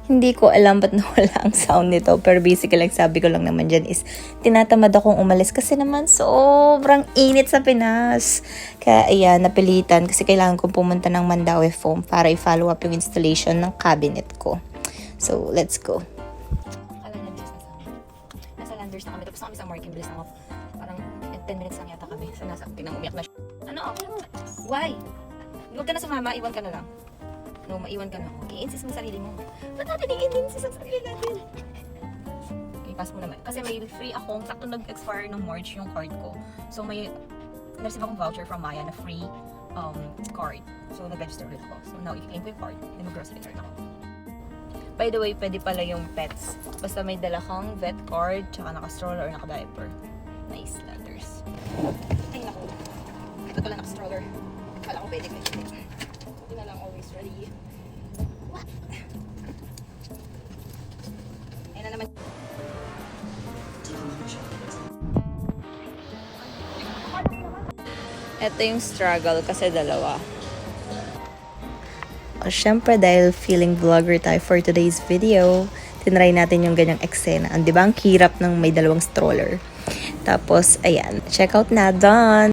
Hindi ko alam ba't nawala ang sound nito. Pero basically, sabi ko lang naman dyan is tinatamad akong umalis kasi naman sobrang init sa Pinas. Kaya ayan, napilitan kasi kailangan kong pumunta ng Mandaue Foam para i-follow up yung installation ng cabinet ko. So, let's go. Nasa Landers na kami. Tapos na kami sa Marking Bliss na parang 10 minutes lang yata kami. So, nasa tinang umiyak na siya. Ano? Why? Huwag ka na sumama, iwan ka na lang. No, maiwan ka na. Okay, insist mo sarili mo. Ba't natin i-insist ang sarili natin? Okay, pass mo naman. Kasi may free akong, sakto nag-expire ng March yung card ko. So may, na-receive akong voucher from Maya na free card. So nag-register ulit ko. So now, i-claim ko yung card. Then mag-grocery card ako. By the way, pwede pala yung pets. Basta may dala kang vet card, tsaka naka-stroller or naka-diaper. Nice letters. Ay, naku. Ito pala naka-stroller. Kala ko pwede kayo. Hindi na lang always ready. What? Ayun na naman. Ito yung struggle kasi dalawa. Syempre dahil feeling vlogger tayo for today's video, tinry natin yung ganyang eksena. Di ba ang hirap ng may dalawang stroller? Tapos, ayan, check out na, done!